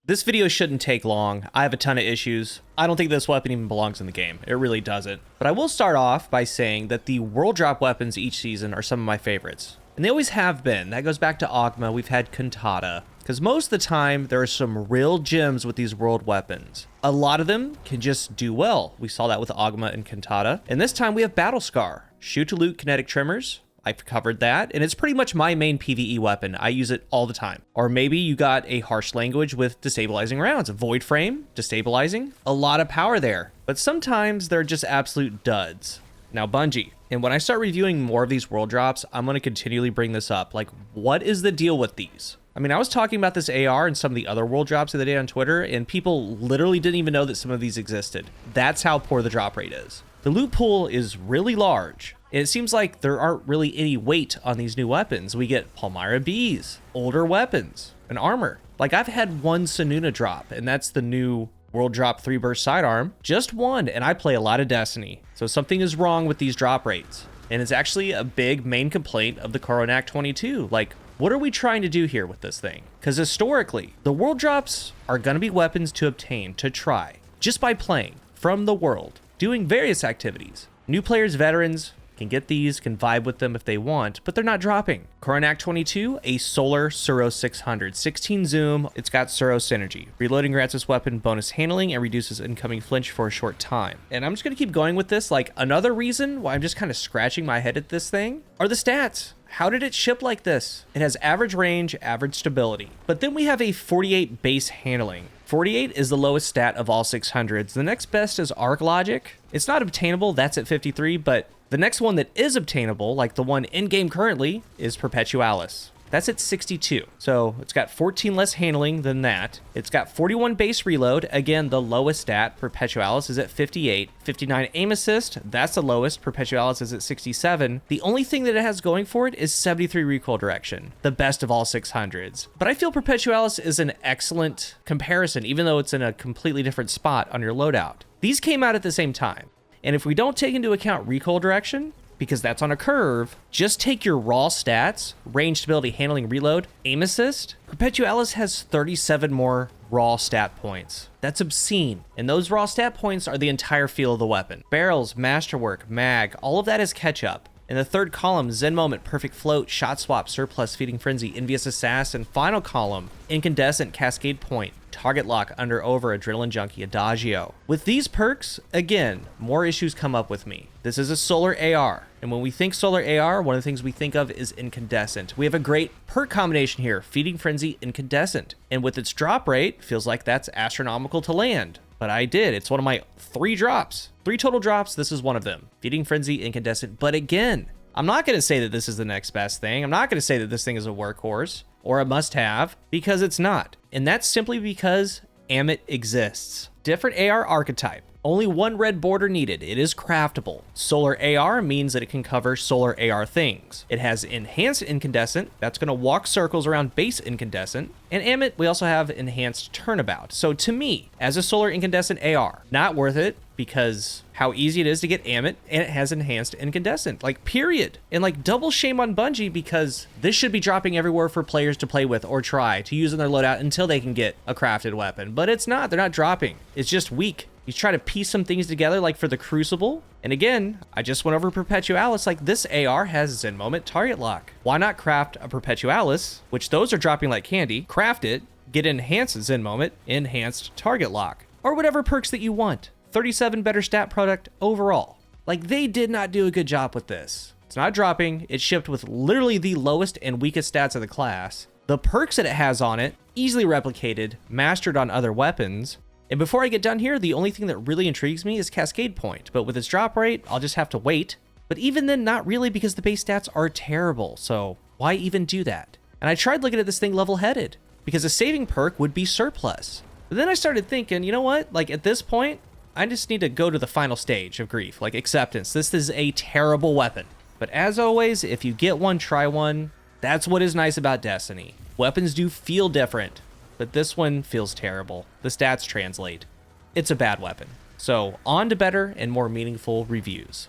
This video shouldn't take long. I have a ton of issues. I don't think this weapon even belongs in the game. It really doesn't. But I will start off by saying that the world drop weapons each season are some of my favorites. And they always have been. That goes back to Ogma. We've had Cantata. Because most of the time, there are some real gems with these world weapons. A lot of them can just do well. We saw that with Ogma and Cantata. And this time we have Battle Scar. Shoot to loot kinetic trimmers. I've covered that, and it's pretty much my main PvE weapon. I use it all the time. Or maybe you got a harsh language with destabilizing rounds. Void frame, destabilizing, a lot of power there. But sometimes they're just absolute duds. Now Bungie, and when I start reviewing more of these world drops, I'm going to continually bring this up. Like, what is the deal with these? I mean, I was talking about this AR and some of the other world drops the other day on Twitter, and people literally didn't even know that some of these existed. That's how poor the drop rate is. The loot pool is really large. It seems like there aren't really any weight on these new weapons. We get Palmyra Bees, older weapons, and armor. Like, I've had one Sununa drop, and that's the new world drop 3-burst sidearm. Just one, and I play a lot of Destiny. So something is wrong with these drop rates. And it's actually a big main complaint of the Coronach-22. Like, what are we trying to do here with this thing? Because historically, the world drops are going to be weapons to obtain, to try, just by playing from the world, doing various activities. New players, veterans, can get these, can vibe with them if they want, but they're not dropping. Coronach-22, a solar Suro 600, 16 zoom, it's got Suro synergy. Reloading grants this weapon bonus handling and reduces incoming flinch for a short time. And I'm just gonna keep going with this. Like, another reason why I'm just kind of scratching my head at this thing are the stats. How did it ship like this? It has average range, average stability. But then we have a 48 base handling. 48 is the lowest stat of all 600s. The next best is Arc Logic. It's not obtainable, that's at 53, but the next one that is obtainable, like the one in-game currently, is Perpetualis. That's at 62. So it's got 14 less handling than that. It's got 41 base reload. Again, the lowest stat, Perpetualis, is at 58. 59 aim assist, that's the lowest. Perpetualis is at 67. The only thing that it has going for it is 73 recoil direction, the best of all 600s. But I feel Perpetualis is an excellent comparison, even though it's in a completely different spot on your loadout. These came out at the same time. And if we don't take into account recoil direction, because that's on a curve, just take your raw stats, range, stability, handling, reload, aim assist. Perpetualis has 37 more raw stat points. That's obscene. And those raw stat points are the entire feel of the weapon. Barrels, masterwork, mag, all of that is catch up. In the third column, Zen Moment, Perfect Float, Shot Swap, Surplus, Feeding Frenzy, Envious Assassin. Final column, Incandescent, Cascade Point, Target Lock, Under Over, Adrenaline Junkie, Adagio. With these perks, again, more issues come up with me. This is a solar AR, and when we think solar AR, one of the things we think of is Incandescent. We have a great perk combination here, Feeding Frenzy, Incandescent. And with its drop rate, feels like that's astronomical to land. But I did. It's one of my 3 drops. 3 total drops, this is one of them. Feeding Frenzy, Incandescent. But again, I'm not going to say that this is the next best thing. I'm not going to say that this thing is a workhorse or a must-have, because it's not. And that's simply because Amit exists. Different AR archetype. Only one red border needed. It is craftable. Solar AR means that it can cover solar AR things. It has enhanced incandescent. That's going to walk circles around base incandescent. And Amit, we also have enhanced turnabout. So to me, as a solar incandescent AR, not worth it because how easy it is to get Amit, and it has enhanced incandescent, like, period. And like, double shame on Bungie, because this should be dropping everywhere for players to play with or try to use in their loadout until they can get a crafted weapon. But it's not. They're not dropping. It's just weak. You try to piece some things together, like for the Crucible. And again, I just went over Perpetualis. Like, this AR has Zen Moment, Target Lock. Why not craft a Perpetualis, which those are dropping like candy, craft it, get enhanced Zen Moment, enhanced Target Lock, or whatever perks that you want. 37 better stat product overall. Like, they did not do a good job with this. It's not dropping. It's shipped with literally the lowest and weakest stats of the class. The perks that it has on it, easily replicated, mastered on other weapons. And before I get done here, the only thing that really intrigues me is Cascade Point. But with its drop rate, I'll just have to wait. But even then, not really, because the base stats are terrible. So why even do that? And I tried looking at this thing level-headed, because a saving perk would be Surplus. But then I started thinking, you know what? Like, at this point, I just need to go to the final stage of grief, like acceptance. This is a terrible weapon. But as always, if you get one, try one. That's what is nice about Destiny. Weapons do feel different, but this one feels terrible. The stats translate. It's a bad weapon. So on to better and more meaningful reviews.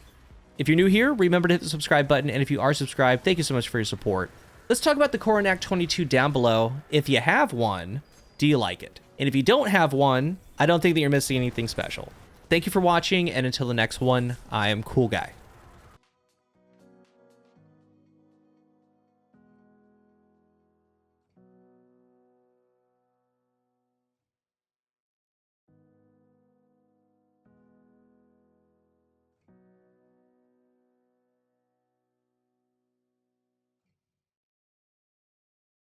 If you're new here, remember to hit the subscribe button. And if you are subscribed, thank you so much for your support. Let's talk about the Coronach-22 down below. If you have one, do you like it? And if you don't have one, I don't think that you're missing anything special. Thank you for watching, and until the next one, I am Cool Guy.